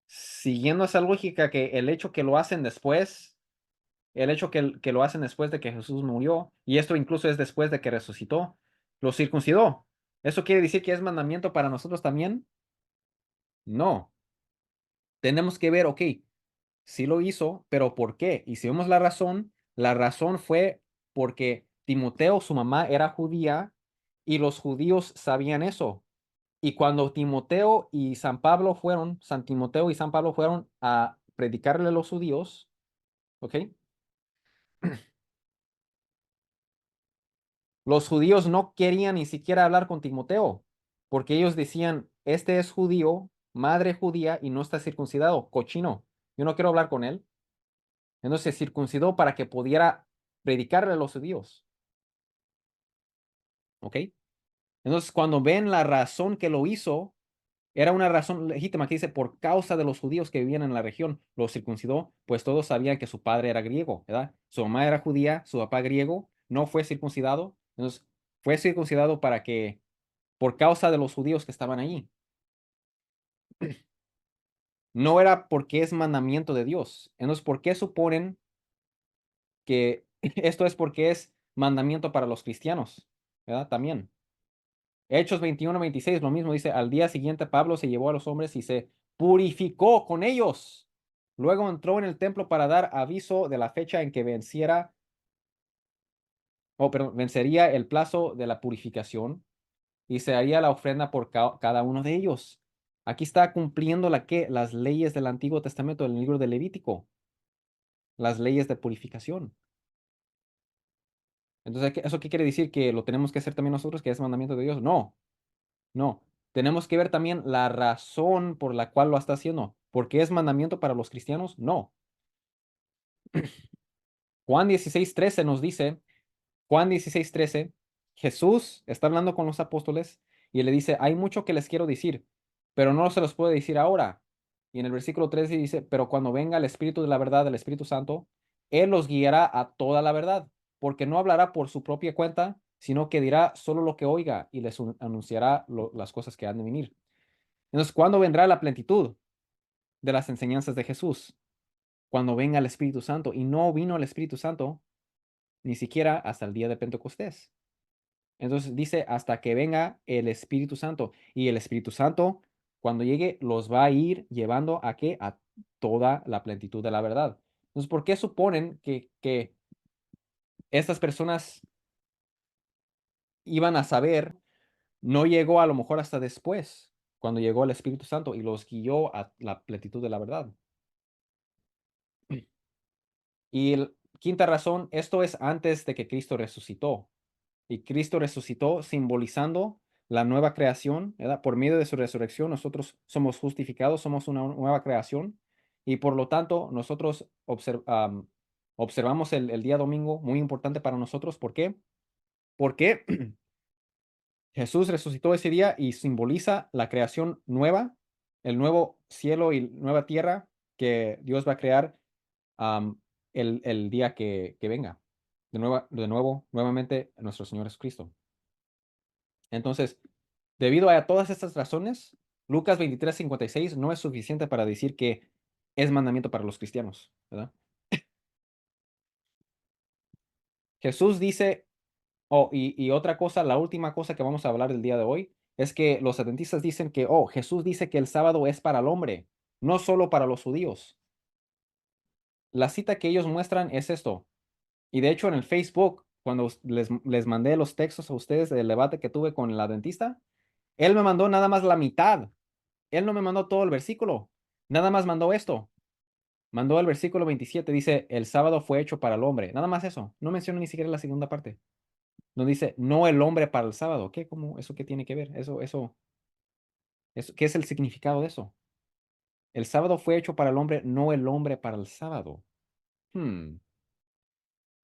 Siguiendo esa lógica que el hecho que lo hacen después el hecho que lo hacen después de que Jesús murió, y esto incluso es después de que resucitó, lo circuncidó. ¿Eso quiere decir que es mandamiento para nosotros también? No. Tenemos que ver, ok, sí lo hizo, pero ¿por qué? Y si vemos la razón fue porque Timoteo, su mamá, era judía y los judíos sabían eso. Y cuando Timoteo y San Timoteo y San Pablo fueron a predicarle a los judíos, ¿ok? Los judíos no querían ni siquiera hablar con Timoteo, porque ellos decían, este es judío, madre judía y no está circuncidado, cochino. Yo no quiero hablar con él. Entonces se circuncidó para que pudiera predicarle a los judíos, ¿ok? Entonces cuando ven la razón que lo hizo, era una razón legítima que dice, por causa de los judíos que vivían en la región, lo circuncidó, pues todos sabían que su padre era griego, ¿verdad? Su mamá era judía, su papá griego, no fue circuncidado, entonces fue circuncidado para que, por causa de los judíos que estaban allí, no era porque es mandamiento de Dios. Entonces, ¿por qué suponen que esto es porque es mandamiento para los cristianos? ¿Verdad? También. Hechos 21-26, lo mismo dice, al día siguiente Pablo se llevó a los hombres y se purificó con ellos. Luego entró en el templo para dar aviso de la fecha en que vencería el plazo de la purificación y se haría la ofrenda por cada uno de ellos. Aquí está cumpliendo las leyes del Antiguo Testamento, del libro de Levítico, las leyes de purificación. Entonces, ¿eso qué quiere decir? ¿Que lo tenemos que hacer también nosotros, que es mandamiento de Dios? No, no. Tenemos que ver también la razón por la cual lo está haciendo. ¿Por qué es mandamiento para los cristianos? No. Juan 16:13 nos dice, Juan 16:13, Jesús está hablando con los apóstoles y le dice, hay mucho que les quiero decir, pero no se los puedo decir ahora. Y en el versículo 13 dice, pero cuando venga el Espíritu de la verdad, el Espíritu Santo, Él los guiará a toda la verdad, porque no hablará por su propia cuenta, sino que dirá solo lo que oiga y les anunciará las cosas que han de venir. Entonces, ¿cuándo vendrá la plenitud de las enseñanzas de Jesús? Cuando venga el Espíritu Santo. Y no vino el Espíritu Santo ni siquiera hasta el día de Pentecostés. Entonces dice, hasta que venga el Espíritu Santo. Y el Espíritu Santo, cuando llegue, los va a ir llevando a qué? A toda la plenitud de la verdad. Entonces, ¿por qué suponen que estas personas iban a saber? No llegó a lo mejor hasta después, cuando llegó el Espíritu Santo y los guió a la plenitud de la verdad. Y quinta razón, esto es antes de que Cristo resucitó. Y Cristo resucitó simbolizando la nueva creación, ¿verdad? Por medio de su resurrección, nosotros somos justificados, somos una nueva creación. Y por lo tanto, nosotros observamos el día domingo muy importante para nosotros. ¿Por qué? Porque Jesús resucitó ese día y simboliza la creación nueva, el nuevo cielo y nueva tierra que Dios va a crear am, el día que venga. Nuevamente, nuestro Señor Jesucristo. Entonces, debido a todas estas razones, Lucas 23:56 no es suficiente para decir que es mandamiento para los cristianos, ¿verdad? Jesús dice, y otra cosa, la última cosa que vamos a hablar el día de hoy, es que los adventistas dicen que, Jesús dice que el sábado es para el hombre, no solo para los judíos. La cita que ellos muestran es esto. Y de hecho en el Facebook, cuando les mandé los textos a ustedes del debate que tuve con el adventista, él me mandó nada más la mitad. Él no me mandó todo el versículo. Nada más mandó esto. Mandó el versículo 27. Dice, el sábado fue hecho para el hombre. Nada más eso. No menciona ni siquiera la segunda parte. No dice, no el hombre para el sábado. ¿Qué? ¿Cómo? ¿Eso qué tiene que ver? ¿Qué es el significado de eso? El sábado fue hecho para el hombre, no el hombre para el sábado. Hmm.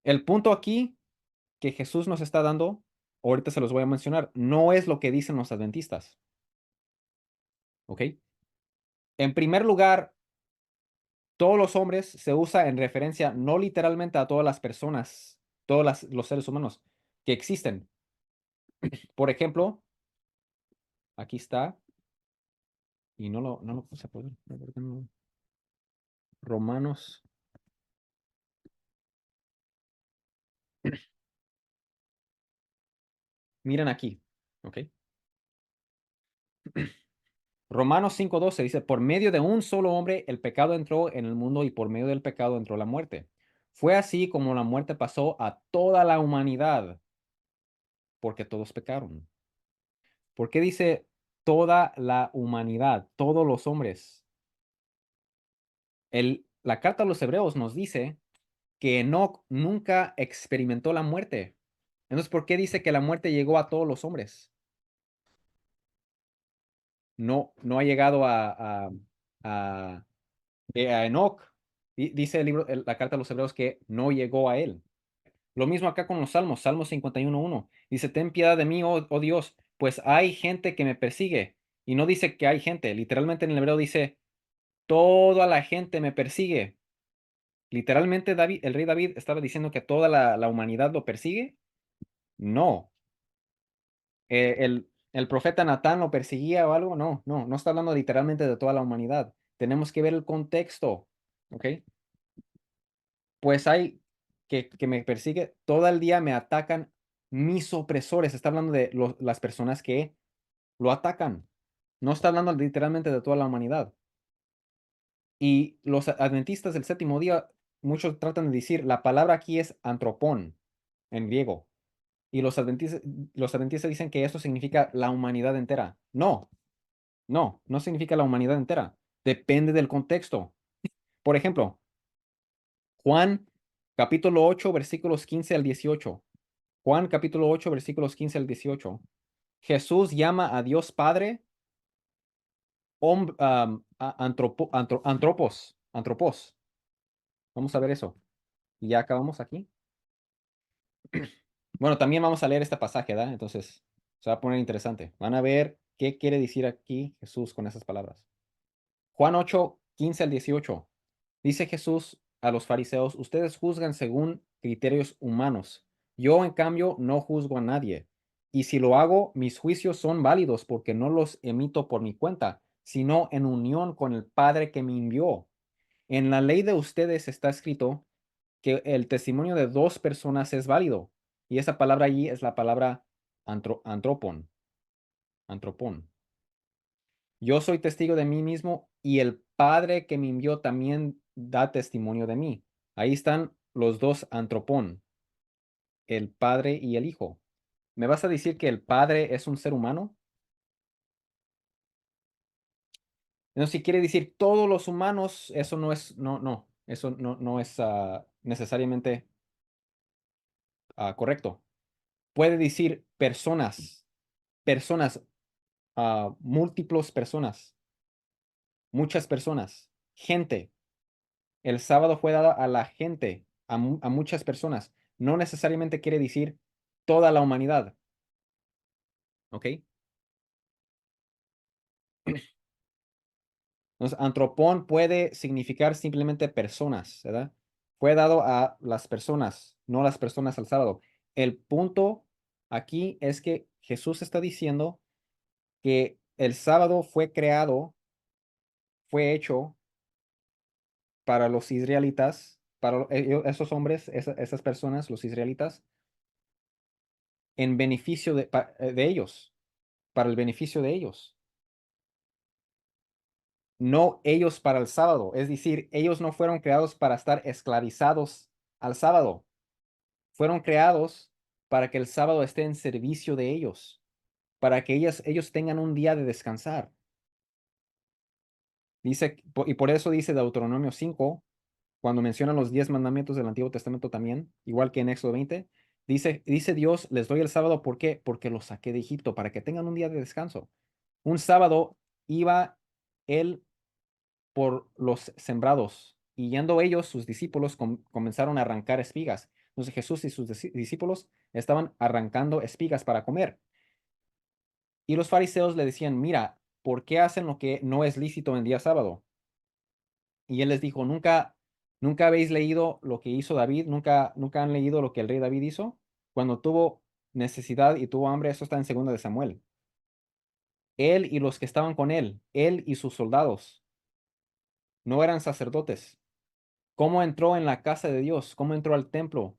El punto aquí que Jesús nos está dando, ahorita se los voy a mencionar, no es lo que dicen los adventistas. ¿Ok? En primer lugar, todos los hombres se usa en referencia no literalmente a todas las personas, los seres humanos que existen. Por ejemplo, aquí está, y no lo puse a poder. ¿Por qué no? Romanos Miren aquí, ¿ok? Romanos 5:12 dice, por medio de un solo hombre el pecado entró en el mundo y por medio del pecado entró la muerte. Fue así como la muerte pasó a toda la humanidad, porque todos pecaron. ¿Por qué dice toda la humanidad, todos los hombres? La carta a los hebreos nos dice que Enoc nunca experimentó la muerte. Entonces, ¿por qué dice que la muerte llegó a todos los hombres? No, no ha llegado a, a Enoc. Dice el libro, la carta a los hebreos que no llegó a él. Lo mismo acá con los salmos, Salmo 51:1. Dice, ten piedad de mí, oh Dios, pues hay gente que me persigue. Y no dice que hay gente, literalmente en el hebreo dice, toda la gente me persigue. Literalmente David, el rey David estaba diciendo que toda la humanidad lo persigue. No. El profeta Natán lo perseguía o algo. No, no, no está hablando literalmente de toda la humanidad. Tenemos que ver el contexto. ¿Ok? Pues hay que me persigue, todo el día me atacan mis opresores. Está hablando de las personas que lo atacan. No está hablando literalmente de toda la humanidad. Y los adventistas del séptimo día, muchos tratan de decir, la palabra aquí es antropón en griego. Y los adventistas dicen que eso significa la humanidad entera. No, no, no significa la humanidad entera. Depende del contexto. Por ejemplo, Juan capítulo 8 versículos 15 al 18. Juan capítulo 8 versículos 15 al 18. Jesús llama a Dios Padre antropos. Vamos a ver eso. Y ya acabamos aquí. Bueno, también vamos a leer este pasaje, ¿verdad? Entonces, se va a poner interesante. Van a ver qué quiere decir aquí Jesús con esas palabras. Juan 8 15 al 18. Dice Jesús a los fariseos, ustedes juzgan según criterios humanos. Yo, en cambio, no juzgo a nadie. Y si lo hago, mis juicios son válidos porque no los emito por mi cuenta, sino en unión con el Padre que me envió. En la ley de ustedes está escrito que el testimonio de dos personas es válido. Y esa palabra allí es la palabra antropón. Antropón. Yo soy testigo de mí mismo y el Padre que me envió también da testimonio de mí. Ahí están los dos antropón, el Padre y el Hijo. ¿Me vas a decir que el Padre es un ser humano? No, si quiere decir todos los humanos, eso no es, no, no, eso no, no es necesariamente correcto. Puede decir personas, personas, múltiples personas, muchas personas, gente. El sábado fue dado a la gente, a muchas personas. No necesariamente quiere decir toda la humanidad, ¿ok? Entonces, antropón puede significar simplemente personas, ¿verdad? Fue dado a las personas, no las personas al sábado. El punto aquí es que Jesús está diciendo que el sábado fue creado, fue hecho para los israelitas, para esos hombres, esas personas, los israelitas, en beneficio de ellos, para el beneficio de ellos, no ellos para el sábado. Es decir, ellos no fueron creados para estar esclavizados al sábado, fueron creados para que el sábado esté en servicio de ellos, para que ellos tengan un día de descansar. Dice, y por eso dice Deuteronomio 5 cuando menciona los 10 mandamientos del Antiguo Testamento también, igual que en Éxodo 20, dice Dios, les doy el sábado, ¿por qué? Porque los saqué de Egipto, para que tengan un día de descanso. Un sábado iba él por los sembrados y yendo ellos, sus discípulos, comenzaron a arrancar espigas. Entonces Jesús y sus discípulos estaban arrancando espigas para comer. Y los fariseos le decían, mira, ¿por qué hacen lo que no es lícito en día sábado? Y él les dijo, nunca habéis leído lo que hizo David, nunca han leído lo que el rey David hizo cuando tuvo necesidad y tuvo hambre. Eso está en segunda de Samuel. Él y los que estaban con él y sus soldados, no eran sacerdotes. ¿Cómo entró en la casa de Dios? ¿Cómo entró al templo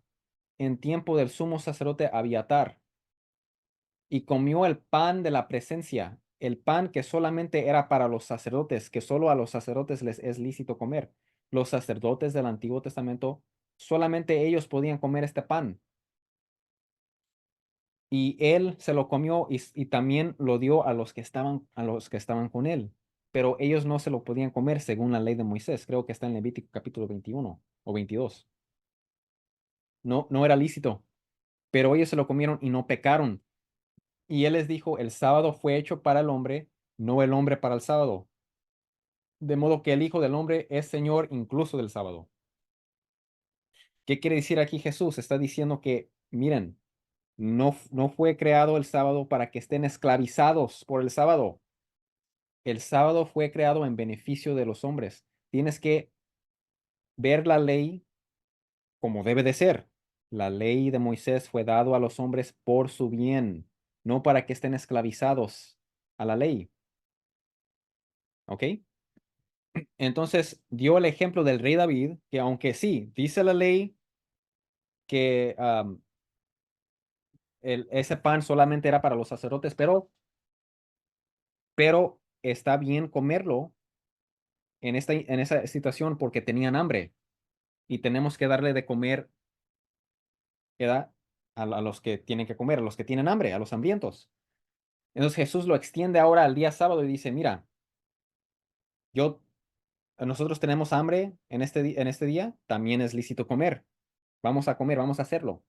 en tiempo del sumo sacerdote Abiatar? y comió el pan de la presencia, el pan que solamente era para los sacerdotes, que solo a los sacerdotes les es lícito comer. Los sacerdotes del Antiguo Testamento, solamente ellos podían comer este pan. Y él se lo comió y también lo dio a los que estaban con él. Pero ellos no se lo podían comer según la ley de Moisés. Creo que está en Levítico capítulo 21 o 22. No, no era lícito, pero ellos se lo comieron y no pecaron. Y él les dijo, el sábado fue hecho para el hombre, no el hombre para el sábado. De modo que el Hijo del Hombre es Señor incluso del sábado. ¿Qué quiere decir aquí Jesús? Está diciendo que, miren, no fue creado el sábado para que estén esclavizados por el sábado. El sábado fue creado en beneficio de los hombres. Tienes que ver la ley como debe de ser. La ley de Moisés fue dado a los hombres por su bien, no para que estén esclavizados a la ley. ¿Ok? Entonces dio el ejemplo del rey David, que aunque sí, dice la ley que ese pan solamente era para los sacerdotes, pero está bien comerlo en esa situación porque tenían hambre y tenemos que darle de comer, ¿verdad? A los que tienen que comer, a los que tienen hambre, a los hambrientos. Entonces Jesús lo extiende ahora al día sábado y dice, mira, yo, nosotros tenemos hambre en este día, también es lícito comer. Vamos a comer, vamos a hacerlo.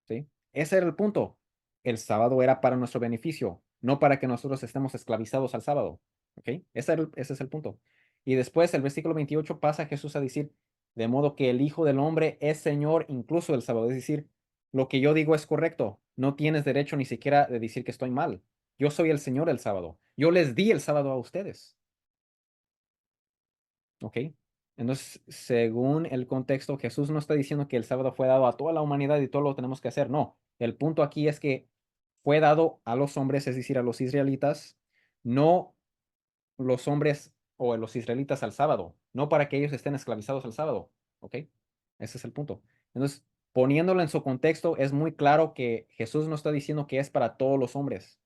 ¿Sí? Ese era el punto. El sábado era para nuestro beneficio, no para que nosotros estemos esclavizados al sábado. ¿Ok? Ese es el punto. Y después el versículo 28 pasa a Jesús a decir, de modo que el Hijo del Hombre es Señor incluso del sábado. Es decir, lo que yo digo es correcto. No tienes derecho ni siquiera de decir que estoy mal. Yo soy el Señor del sábado. Yo les di el sábado a ustedes. ¿Ok? Entonces, según el contexto, Jesús no está diciendo que el sábado fue dado a toda la humanidad y todo lo tenemos que hacer. No, el punto aquí es que fue dado a los hombres, es decir, a los israelitas, no los hombres o los israelitas al sábado, no para que ellos estén esclavizados al sábado. ¿Ok? Ese es el punto. Entonces, poniéndolo en su contexto, es muy claro que Jesús no está diciendo que es para todos los hombres.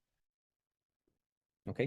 ¿Ok?